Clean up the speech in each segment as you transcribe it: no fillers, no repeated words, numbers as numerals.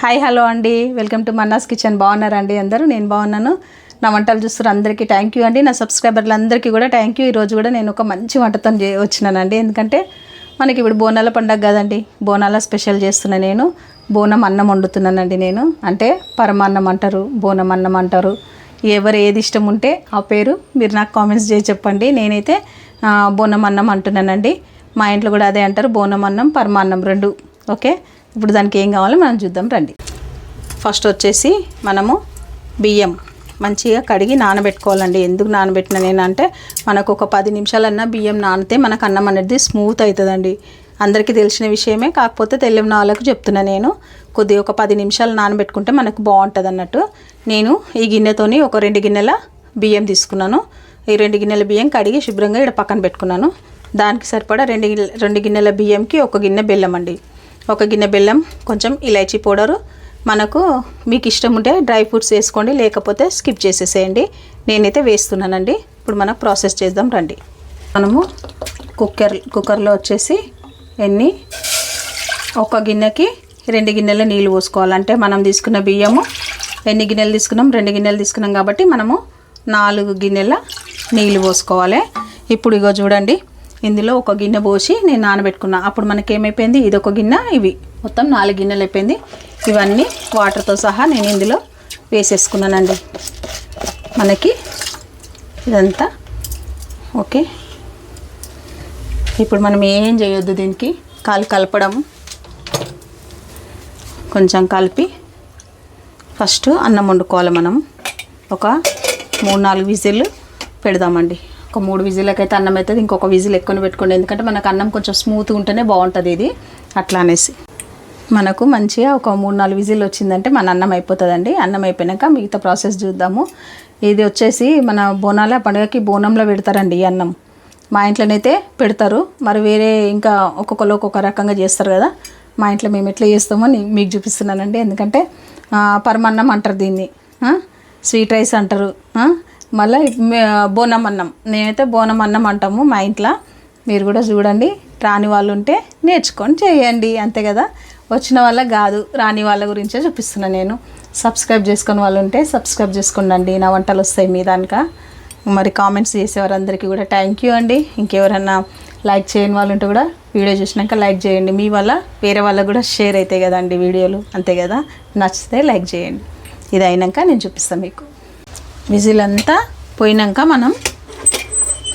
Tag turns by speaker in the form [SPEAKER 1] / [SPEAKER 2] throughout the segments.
[SPEAKER 1] Hi hello అండి, welcome to Manna's kitchen. బాగున్నారండి అందరూ? నేను బాగున్నాను. నా వంటలు చూస్తున్న అందరికీ థ్యాంక్ యూ అండి. నా సబ్స్క్రైబర్లు అందరికీ కూడా థ్యాంక్ యూ. ఈరోజు కూడా నేను ఒక మంచి వంటతో వచ్చినానండి. ఎందుకంటే మనకి ఇప్పుడు బోనాల పండుగ కదండి. బోనాల స్పెషల్ చేస్తున్నా. నేను బోనం అన్నం వండుతున్నానండి. నేను అంటే పరమాన్నం అంటారు, బోనం అన్నం అంటారు. ఎవరు ఏది ఇష్టం ఉంటే ఆ పేరు మీరు నాకు కామెంట్స్ చేసి చెప్పండి. నేనైతే బోనం అన్నం అంటున్నానండి. మా ఇంట్లో కూడా అదే అంటారు, బోనం అన్నం పరమాన్నం రెండు. ఓకే, ఇప్పుడు దానికి ఏం కావాలో మనం చూద్దాం రండి. ఫస్ట్ వచ్చేసి మనము బియ్యం మంచిగా కడిగి నానబెట్టుకోవాలండి. ఎందుకు నానబెట్టిన నేనంటే మనకు ఒక 10 నిమిషాలన్నా బియ్యం నానితే మనకు అన్నం అనేది స్మూత్ అవుతుందండి. అందరికీ తెలిసిన విషయమే, కాకపోతే తెలియని వాళ్ళకు చెప్తున్నా. నేను కొద్దిగా ఒక 10 నిమిషాలు నానబెట్టుకుంటే మనకు బాగుంటుంది అన్నట్టు. నేను ఈ గిన్నెతోని ఒక 2 గిన్నెల బియ్యం తీసుకున్నాను. ఈ 2 గిన్నెల బియ్యం కడిగి శుభ్రంగా ఇక్కడ పక్కన పెట్టుకున్నాను. దానికి సరిపడా 2 గిన్నెల బియ్యంకి 1 గిన్నె బెల్లం అండి. 1 గిన్నె బెల్లం, కొంచెం ఇలాచీ పౌడరు. మనకు మీకు ఇష్టం ఉంటే డ్రై ఫ్రూట్స్ వేసుకోండి, లేకపోతే స్కిప్ చేసేసేయండి. నేనైతే వేస్తున్నానండి. ఇప్పుడు మనం ప్రాసెస్ చేద్దాం రండి. మనము కుక్కర్లో వచ్చేసి 1 గిన్నెకి 2 గిన్నెల నీళ్ళు పోసుకోవాలి. అంటే మనం తీసుకున్న బియ్యము ఎన్ని గిన్నెలు తీసుకున్నాం? 2 గిన్నెలు తీసుకున్నాం కాబట్టి మనము 4 గిన్నెల నీళ్ళు పోసుకోవాలి. ఇప్పుడు ఇగో చూడండి, ఇందులో 1 గిన్నె పోసి నేను నానబెట్టుకున్నా. అప్పుడు మనకి ఏమైపోయింది, ఇది 1 గిన్నె, ఇవి మొత్తం 4 గిన్నెలు అయిపోయింది. ఇవన్నీ వాటర్తో సహా నేను ఇందులో వేసేసుకున్నానండి. మనకి ఇదంతా ఓకే. ఇప్పుడు మనం ఏం చేయొద్దు, దీనికి కలపడం. కొంచెం కలిపి ఫస్ట్ అన్నం వండుకోవాలి. మనం ఒక 3-4 విజిల్ పెడదామండి. ఒక 3 విజిల్లకైతే అన్నం అవుతుంది. ఇంకొక విజిల్ ఎక్కువ పెట్టుకోండి, ఎందుకంటే మనకు అన్నం కొంచెం స్మూత్గా ఉంటేనే బాగుంటుంది ఇది. అట్లా అనేసి మనకు మంచిగా ఒక 3-4 విజిల్ వచ్చిందంటే మన అన్నం అయిపోతుందండి. అన్నం అయిపోయాక మిగతా ప్రాసెస్ చూద్దాము. ఇది వచ్చేసి మన బోనాల పండుగకి బోనంలో పెడతారండి ఈ అన్నం. మా ఇంట్లోనైతే పెడతారు, మరి వేరే ఇంకా ఒక్కొక్కరు ఒక్కొక్క రకంగా చేస్తారు కదా. మా ఇంట్లో మేము ఎట్లా చేస్తామో మీకు చూపిస్తున్నానండి. ఎందుకంటే పరమాన్నం అంటారు దీన్ని, స్వీట్ రైస్ అంటారు, మళ్ళీ బోనం అన్నం. నేనైతే బోనం అన్నం అంటాము మా ఇంట్లో. మీరు కూడా చూడండి, రాని వాళ్ళు ఉంటే నేర్చుకొని చేయండి, అంతే కదా. వచ్చిన వాళ్ళకి కాదు, రాని వాళ్ళ గురించే చూపిస్తున్నాను నేను. సబ్స్క్రైబ్ చేసుకుని వాళ్ళు ఉంటే సబ్స్క్రైబ్ చేసుకోండి, నా వంటలు వస్తాయి మీ దానిక. మరి కామెంట్స్ చేసేవారందరికీ కూడా థ్యాంక్ యూ అండి. ఇంకెవరన్నా లైక్ చేయని వాళ్ళు ఉంటే కూడా వీడియో చూసినాక లైక్ చేయండి. మీ వల్ల వేరే వాళ్ళకు కూడా షేర్ అవుతాయి కదండి వీడియోలు, అంతే కదా. నచ్చితే లైక్ చేయండి. ఇది అయినాక నేను చూపిస్తాను మీకు. విజిల్ అంతా పోయినాక మనం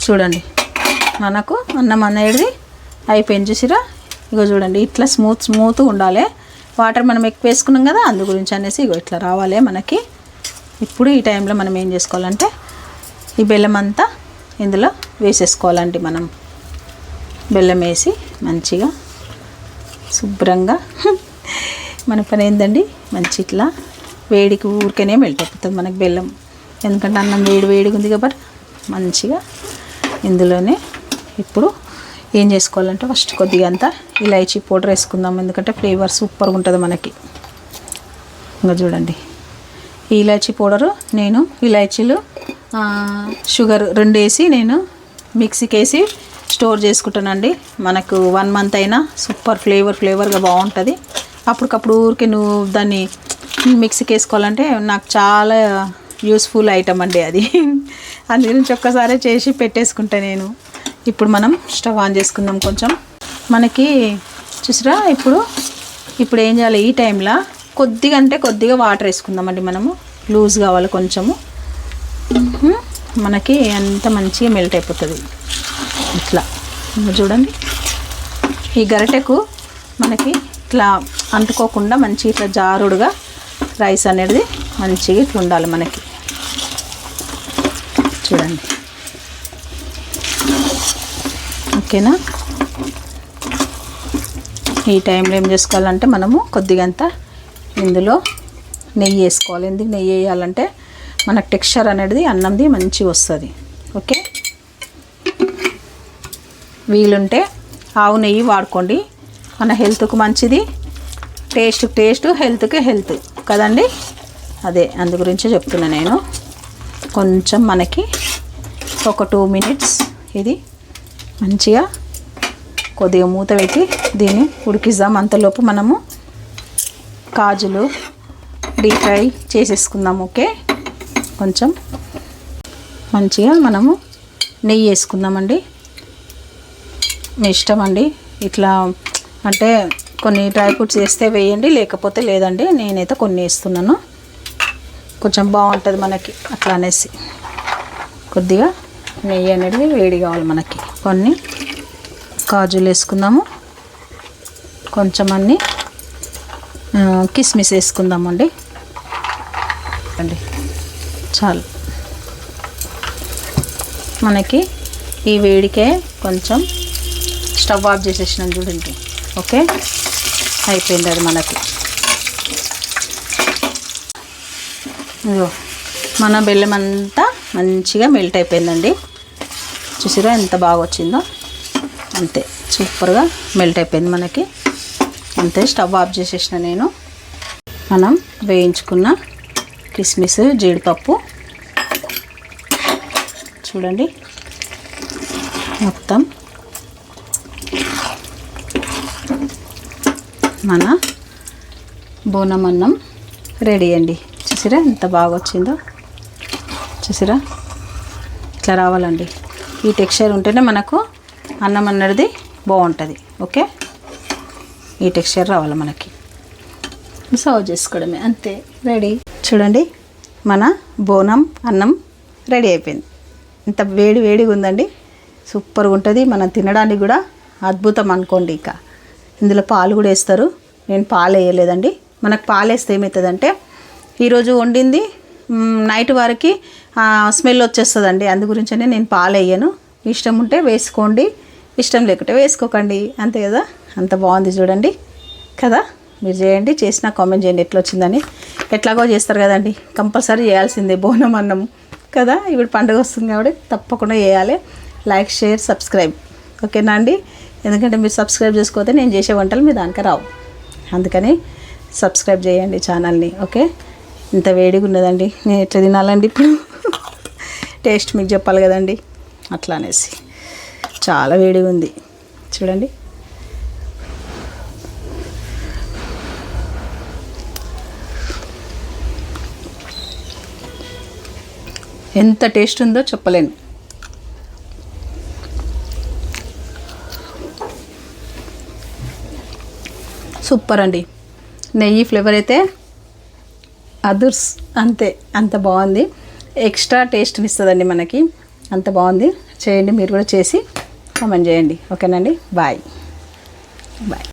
[SPEAKER 1] చూడండి, మనకు అన్నం అనేది అయిపోయింది. చూసిరా, ఇగో చూడండి, ఇట్లా స్మూత్గా ఉండాలి. వాటర్ మనం ఎక్కువ వేసుకున్నాం కదా, అందు గురించి అనేసి ఇగో ఇట్లా రావాలి మనకి. ఇప్పుడు ఈ టైంలో మనం ఏం చేసుకోవాలంటే ఈ బెల్లం అంతా ఇందులో వేసేసుకోవాలండి. మనం బెల్లం వేసి మంచిగా శుభ్రంగా మన పని ఏందండి, మంచి ఇట్లా వేడికి ఊరికేనే మెల్ట్ అయిపోతుంది మనకి బెల్లం. ఎందుకంటే అన్నం వేడిగా ఉంది కాబట్టి మంచిగా ఇందులోనే ఇప్పుడు ఏం చేసుకోవాలంటే ఫస్ట్ కొద్దిగా అంతా ఇలాచీ పౌడర్ వేసుకుందాం. ఎందుకంటే ఫ్లేవర్ సూపర్గా ఉంటుంది మనకి. ఇంకా చూడండి, ఈ ఇలాచీ పౌడరు నేను ఇలాచీలు షుగర్ 2 వేసి నేను మిక్సీకి వేసి స్టోర్ చేసుకుంటానండి. మనకు 1 మంత్ అయినా సూపర్ ఫ్లేవర్గా బాగుంటుంది. అప్పటికప్పుడు ఊరికే నువ్వు దాన్ని మిక్సీకి వేసుకోవాలంటే నాకు చాలా యూస్ఫుల్ ఐటమ్ అండి అది. అందు గురించి ఒక్కసారి చేసి పెట్టేసుకుంటా నేను. ఇప్పుడు మనం స్టవ్ ఆన్ చేసుకుందాం. కొంచెం మనకి చూసిరా, ఇప్పుడు ఏం చేయాలి, ఈ టైంలో కొద్దిగా వాటర్ వేసుకుందామండి. మనము లూజ్ కావాలి కొంచెము, మనకి అంత మంచిగా మెల్ట్ అయిపోతుంది. ఇట్లా చూడండి, ఈ గరిటెకు మనకి ఇట్లా అంటుకోకుండా మంచి ఇట్లా జారుడుగా రైస్ అనేది మంచిగా ఇట్లా ఉండాలి మనకి. చూడండి, ఓకేనా. ఈ టైంలో ఏం చేసుకోవాలంటే మనము కొద్దిగంతా ఇందులో నెయ్యి వేసుకోవాలి. ఎందుకు నెయ్యి వేయాలంటే మనకు టెక్స్చర్ అనేది అన్నంది మంచిగా వస్తుంది. ఓకే, వీలుంటే ఆవు నెయ్యి వాడుకోండి, మన హెల్త్కు మంచిది. టేస్ట్, హెల్త్కి హెల్త్ కదండి. అదే అందు గురించే చెప్తున్నా నేను. కొంచెం మనకి ఒక 2 మినిట్స్ ఇది మంచిగా కొద్దిగా మూత పెట్టి దీన్ని ఉడికిద్దాం. అంతలోపు మనము కాజులు డీప్ ఫ్రై చేసేసుకుందాం. ఓకే, కొంచెం మంచిగా మనము నెయ్యి వేసుకుందామండి. మీ ఇష్టం అండి. ఇట్లా అంటే కొన్ని డ్రై ఫ్రూట్స్ వేస్తే వేయండి, లేకపోతే లేదండి. నేనైతే కొన్ని వేస్తున్నాను, కొంచెం బాగుంటుంది మనకి. అట్లా అనేసి కొద్దిగా నెయ్యి అనేది వేడి కావాలి మనకి. కొన్ని కాజులు వేసుకుందాము, కొంచెం అన్ని కిస్మిస్ వేసుకుందామండి. అండి చాలు మనకి. ఈ వేడికే కొంచెం స్టవ్ ఆఫ్ చేసేసినాం చూడండి. ఓకే, అయిపోయింది అది మనకి. ఇదిగో మన బెల్లం అంతా మంచిగా మెల్ట్ అయిపోయిందండి. చూసిరా ఎంత బాగా వచ్చిందో. అంతే, సూపర్గా మెల్ట్ అయిపోయింది మనకి. అంతే, స్టవ్ ఆఫ్ చేసేసిన నేను. మనం వేయించుకున్న కిస్మిస్ జీడిపప్పు చూడండి మొత్తం మన బోనం అన్నం రెడీ అండి. చూసిరా ఎంత బాగా వచ్చిందో. చూసిరా ఇట్లా రావాలండి. ఈ టెక్స్చర్ ఉంటేనే మనకు అన్నం అన్నది బాగుంటుంది. ఓకే, ఈ టెక్స్చర్ రావాలి మనకి. సర్వ్ చేసుకోవడమే, అంతే, రెడీ. చూడండి మన బోనం అన్నం రెడీ అయిపోయింది. ఇంత వేడి వేడిగా ఉందండి, సూపర్గా ఉంటుంది. మనం తినడానికి కూడా అద్భుతం అనుకోండి. ఇక ఇందులో పాలు కూడా వేస్తారు. నేను పాలు వేయలేదండి. మనకు పాలు వేస్తే ఏమవుతుందంటే ఈరోజు వండింది నైట్ వరకు స్మెల్ వచ్చేస్తుందండి. అందు గురించనే నేను పాలు వేయను. ఇష్టం ఉంటే వేసుకోండి, ఇష్టం లేకుంటే వేసుకోకండి, అంతే కదా. అంత బాగుంది చూడండి కదా. మీరు చేయండి, చేసినా కామెంట్ చేయండి ఎట్లా వచ్చిందని. ఎట్లాగో చేస్తారు కదండి, కంపల్సరీ చేయాల్సిందే బోనం అన్నం కదా. ఇప్పుడు పండుగ వస్తుంది కాబట్టి తప్పకుండా చేయాలి. లైక్, షేర్, సబ్స్క్రైబ్, ఓకేనా అండి. ఎందుకంటే మీరు సబ్స్క్రైబ్ చేసుకోతే నేను చేసే వంటలు మీ దానికి రావు. అందుకని సబ్స్క్రైబ్ చేయండి ఛానల్ని. ఓకే, ఇంత వేడిగా ఉన్నదండి, నేను ఎట్లా తినాలండి ఇప్పుడు. టేస్ట్ మీకు చెప్పాలి కదండి, అట్లా అనేసి. చాలా వేడిగా ఉంది చూడండి. ఎంత టేస్ట్ ఉందో చెప్పలేను. సూపర్ అండి. నెయ్యి ఫ్లేవర్ అయితే అదుర్స్, అంతే, అంత బాగుంది. ఎక్స్ట్రా టేస్ట్ని ఇస్తుందండి మనకి. అంత బాగుంది. చేయండి, మీరు కూడా చేసి కామెంట్ చేయండి. ఓకేనండి, బాయ్ బాయ్.